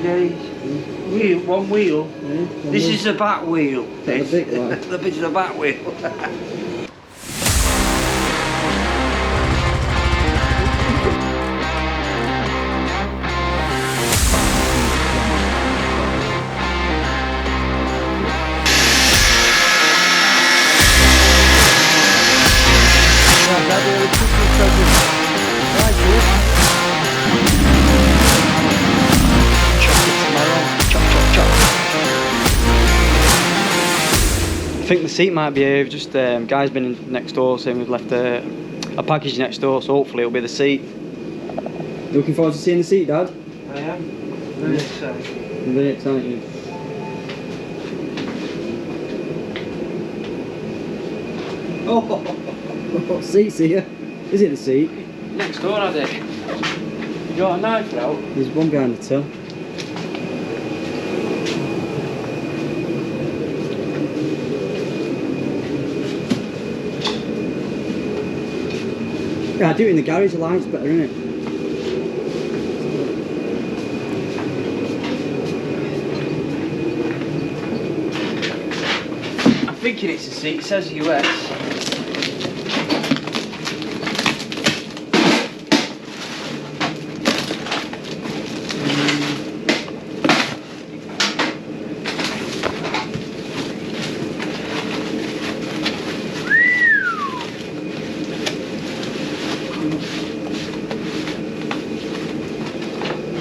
Wheel, one wheel. Yeah, this is the back wheel. The big one. The bit of the back wheel. I think the seat might be here. Just guy's been in next door saying we've left a package next door, so hopefully it'll be the seat. You looking forward to seeing the seat, Dad? I am. Very excited. Very excited. Oh, what seat's here? Is it the seat? Next door, had it. You got a knife out? There's one behind the till. Yeah, I do it in the garage, the light's better, isn't it? I'm thinking it's a seat, it says US.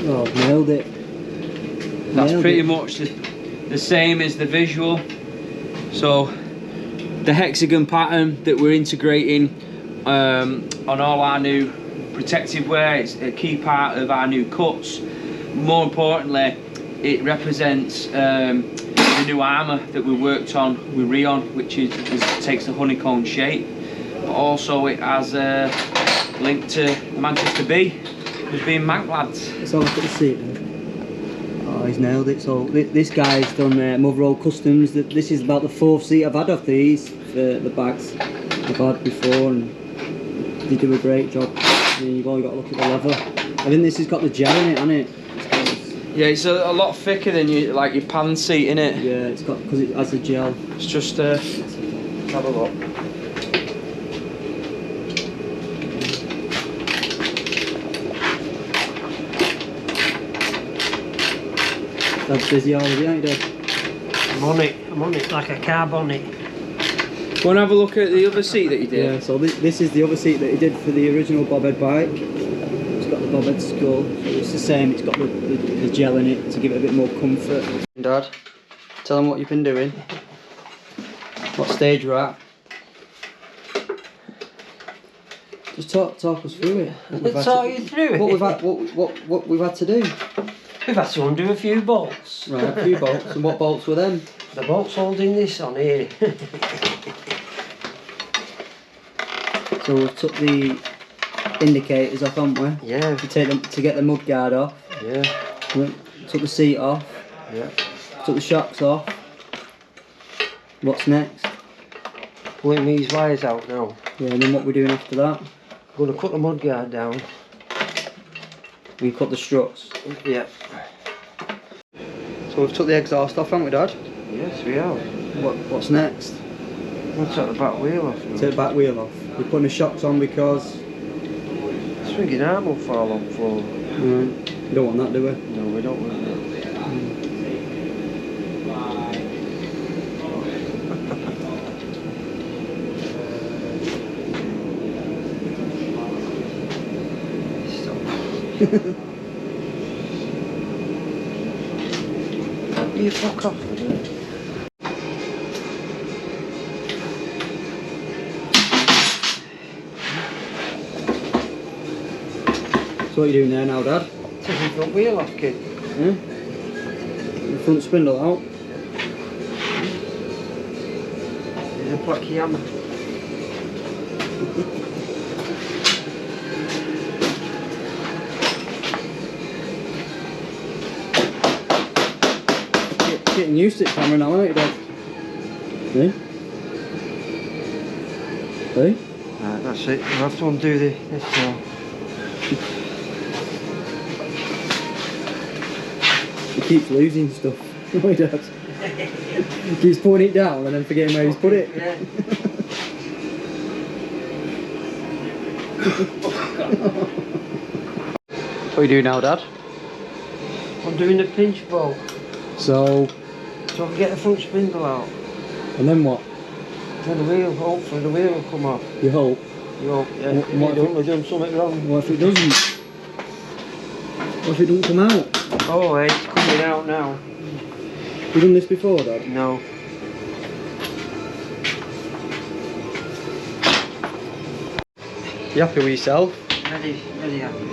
Oh, nailed it. That's Nailed pretty it. much the same as the visual. So the hexagon pattern that we're integrating on all our new protective wear, it's a key part of our new cuts. More importantly, it represents the new armour that we worked on with Rion, which takes the honeycomb shape, but also it has a link to Manchester B as being Manc lads. Let's have a look at the seat then. Oh, he's nailed it. So this guy's done Motherwell Customs. This is about the 4th seat I've had of these, the bags I've had before, and they do a great job. I mean, you've only got to look at the leather. I think this has got the gel in it, hasn't it? Yeah, it's a lot thicker than your pan seat, innit? Yeah, it's got, because it has the gel. It's just have a look. Dad's busy already, ain't you, Dad? I'm on it like a car bonnet. Go and have a look at the other seat that you did. Yeah, so this is the other seat that he did for the original BOBHEAD bike. It's got the BOBHEAD skull, so it's the same, it's got the gel in it to give it a bit more comfort. Dad, tell them what you've been doing. What stage we're at. Just talk us through it. Talk you through it? What we've had to do. We've had to undo a few bolts. Right, a few bolts. And what bolts were them? The bolts holding this on here. So we've took the indicators off, haven't we? Yeah. To take them to get the mud guard off. Yeah. Took the seat off. Yeah. Took the shocks off. What's next? Pulling these wires out now. Yeah, and then what we're doing after that? I'm going to cut the mud guard down. We cut the struts. Yeah. So we've took the exhaust off, haven't we, Dad? Yes, we have. What's next? We'll take the back wheel off now. Take the back wheel off. We're putting the shocks on because... Swinging arm will fall on floor. We don't want that, do we? No, we don't want that. You fuck off with it. So what are you doing there now, Dad? Taking the front wheel off, kid. Yeah? The front spindle out. There's a plucky hammer. Getting used to it, camera now, aren't you, Dad? See? See? Right, that's it. I'll have to undo this now. He keeps losing stuff. Oh, he does. He keeps putting it down and then forgetting where he's put it. Yeah. What are you doing now, Dad? I'm doing the pinch bolt. So So I can get the front spindle out. and then what? Then the wheel, hopefully the wheel will come off. You hope. You hope, yeah. What if We're doing something wrong. What if it doesn't? What if it doesn't come out? Oh, hey, it's coming out now. You done this before, Dad? No. You happy with yourself? Ready happy.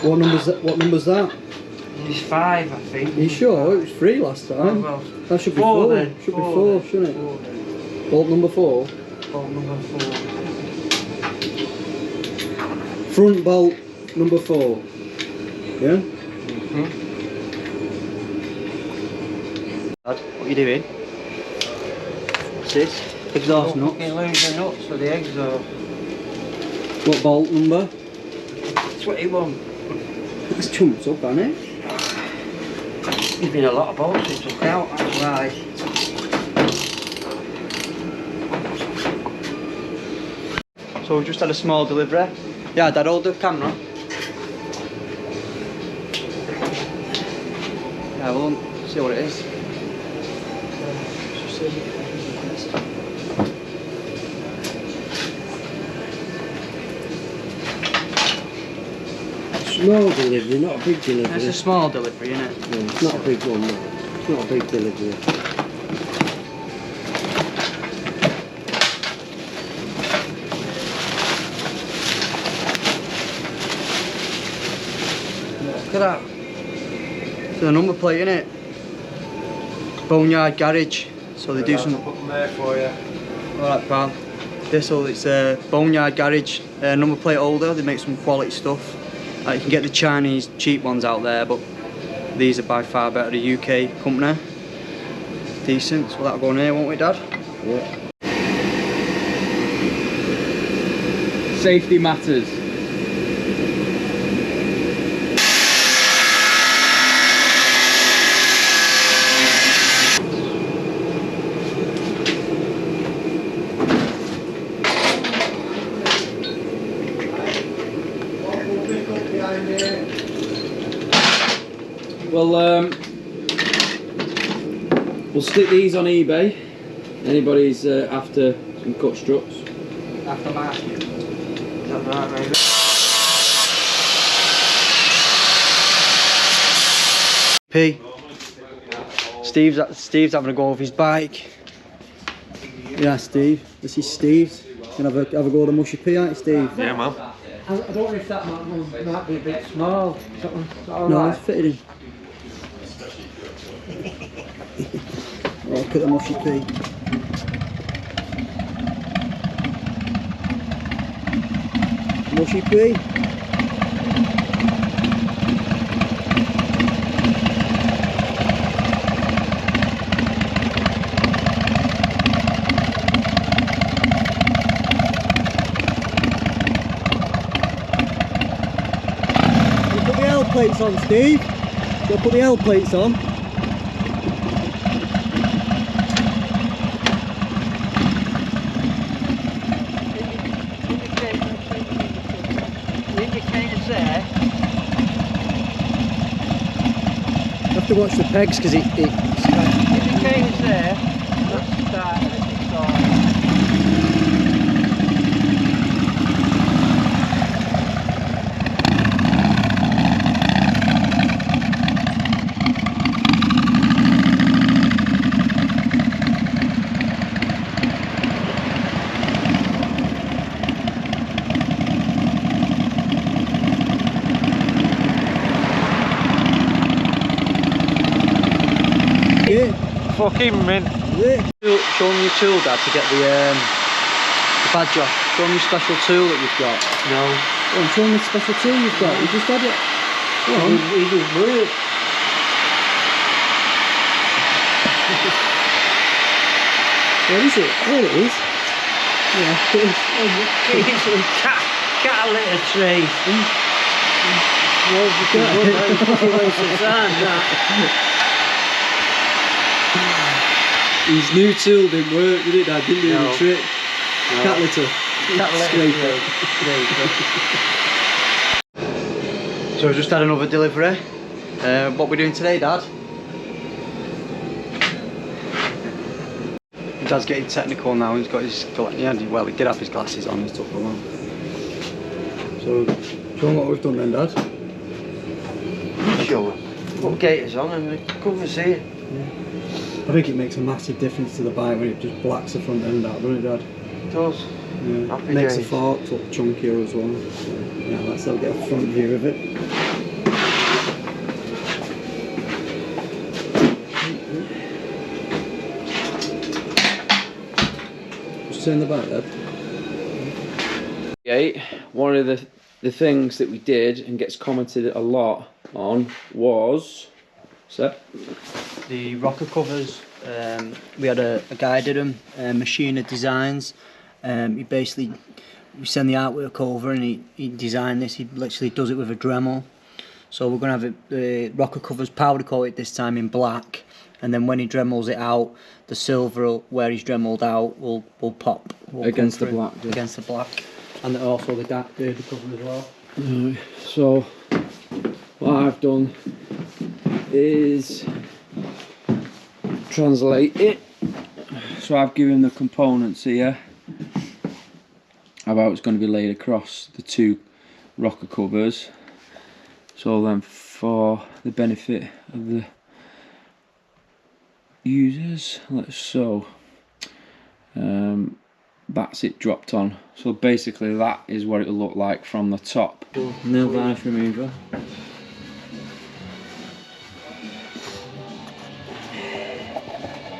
What number's that? It's 5, I think. Are you sure? It was 3 last Oh, time. well, That should be 4 4. then. Should be 4, then. shouldn't it? 4 then. Bolt number 4. Bolt number 4. Front bolt number 4. Yeah? Mm-hmm. Dad, what are you doing? What's this? Exhaust nuts. Fucking lose the nuts for the exhaust. What bolt number? 21. That's chumped up, hasn't it? There's been a lot of bolts we took out, that's why. So we've just had a small delivery. Yeah, Dad, hold the camera. Yeah, we'll see what it is. Small delivery, not a big delivery. It's a small delivery, isn't it? No, it's not a big one, no. It's not a big delivery. Look at that. It's the number plate, innit? Boneyard Garage. So they do some. Put them there for you. Alright, pal. This all it's a Boneyard Garage number plate holder. They make some quality stuff. You can get the Chinese cheap ones out there, but these are by far better. The UK company. Decent. So that'll go in here, won't we, Dad? Yeah. Safety matters. Well, we'll stick these on eBay. Anybody's after some cut struts. Aftermarket. Is that right, mate? P. Steve's having a go with his bike. Yeah, Steve. This is Steve's. Gonna have a go with the mushy P, aren't you, Steve? Yeah, man. I don't know if that might be a bit small. Is that No, it's fitted in. Oh, look at the mushy P. Mushy P. Put the L plates on, Steve. Go put the L plates on. Indicator's there. You have to watch the pegs because it's Indicator's there. That's the start of it. Fucking mint. Show them your tool, Dad, to get the badge off. Show them your special tool that you've got. No. Go on, show them the special tool you've got. You just had it. Go on. He does work. Where is it? There it is. Yeah, it is. It's a cat litter tree. No, you can't. Too waste of time, that. His new tool didn't work, did it, Dad? Didn't do the trick. No. Cat litter. Scraper. So we just had another delivery. What we're doing today, Dad? Dad's getting technical now. He's got his, well, he did have his glasses on. He took them on. So, show them what we've done then, Dad. Sure. Put gaiters on and come and see it. Yeah. I think it makes a massive difference to the bike when it just blacks the front end out, doesn't it, Dad? It does. Yeah. Happy Makes days. the forks look chunkier as well. So, yeah, let's have get a front view of it. Just turn the back, Dad. One of the things that we did and gets commented a lot on was the rocker covers. We had a guy did them, Machine of Designs. He basically, we send the artwork over and he designed this. He literally does it with a Dremel. So we're going to have the rocker covers powder coated this time in black, and then when he Dremels it out, the silver where he's Dremeled out will pop. Against the black. Yeah. Against the black. And also the dark derby cover as well. So what I've done is translate it. So I've given the components here of how it's going to be laid across the two rocker covers. So then, for the benefit of the users, that's it dropped on. So basically that is what it'll look like from the top. Nail varnish remover.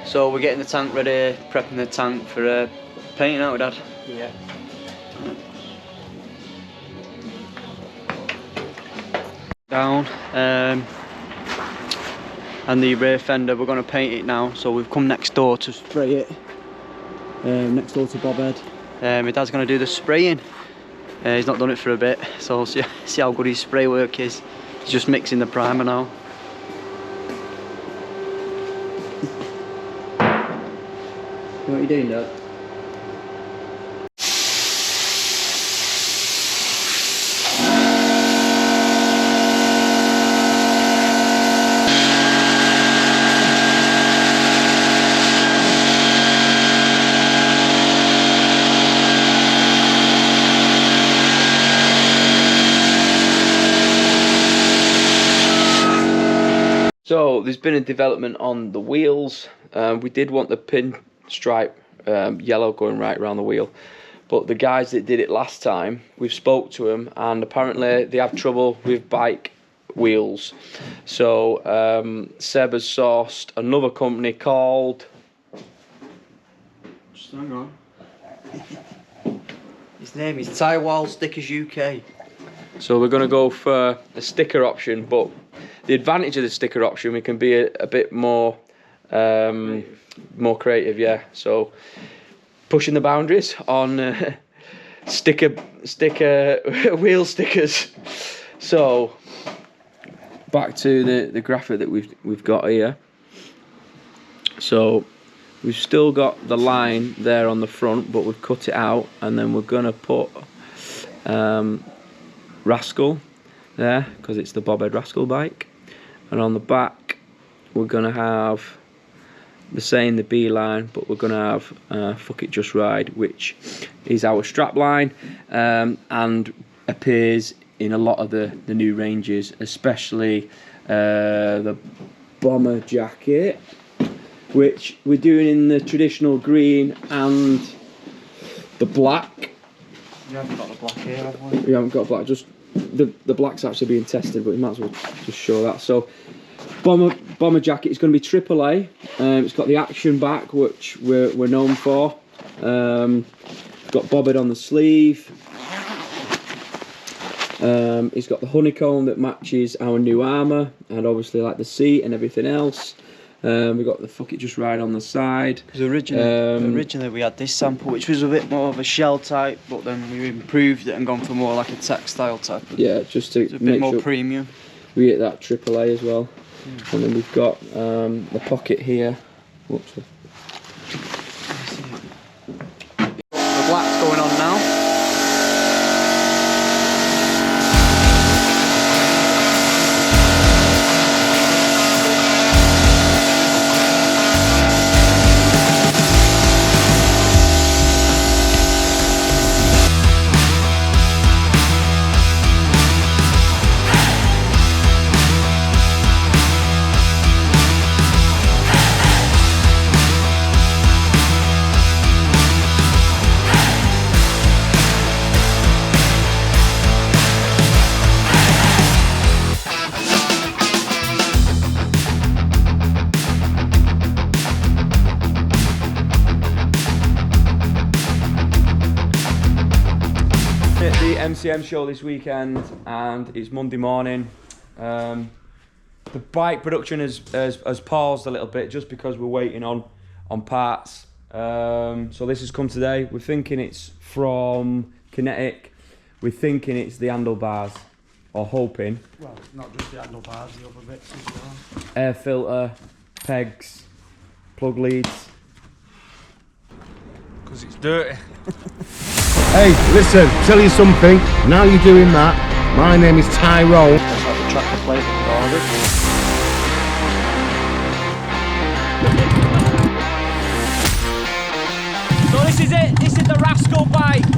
So we're getting the tank ready, prepping the tank for painting, aren't we, Dad? Yeah. Down, and the rear fender, we're going to paint it now. So we've come next door to spray it. Next door to BOBHEAD. My dad's going to do the spraying. He's not done it for a bit, so we'll see how good his spray work is. He's just mixing the primer now. What are you doing, Dad? So there's been a development on the wheels. We did want the pin stripe yellow going right around the wheel, but the guys that did it last time, we've spoke to them and apparently they have trouble with bike wheels. So Seb has sourced another company called, Just hang on. His name is Tyrewall Stickers UK. so we're going to go for a sticker option, but the advantage of the sticker option, we can be a bit more more creative, yeah. So pushing the boundaries on sticker wheel stickers. So back to the graphic that we've got here. So we've still got the line there on the front, but we've cut it out, and then we're gonna put Rascal there because it's the BOBHEAD Rascal bike, and on the back we're gonna have the same, the B line, but we're gonna have Fuck It Just Ride, which is our strap line and appears in a lot of the new ranges, especially the bomber jacket, which we're doing in the traditional green and the black. We haven't got the black here, have we? We haven't got black, just the black's actually being tested, but we might as well just show that. So bomber jacket is going to be AAA. It's got the action back, which we're known for. Got BOBHEAD on the sleeve. It's got the honeycomb that matches our new armour, and obviously like the seat and everything else. We've got the fuck it just right on the side. Because originally we had this sample, which was a bit more of a shell type, but then we improved it and gone for more like a textile type. Yeah, just to It's a bit more premium. We get that AAA as well. And then we've got the pocket here. Whoops. The black's going on now. The MCM show this weekend, and it's Monday morning. The bike production has paused a little bit just because we're waiting on parts. So this has come today. We're thinking it's from Kinetic. We're thinking it's the handlebars, or hoping. Well, not just the handlebars, the other bits as well. Air filter, pegs, plug leads. Because it's dirty. Hey, listen, tell you something. Now you're doing that. My name is Tyrone. That's like the tracker plate ordered. So this is it. This is the Rascal bike.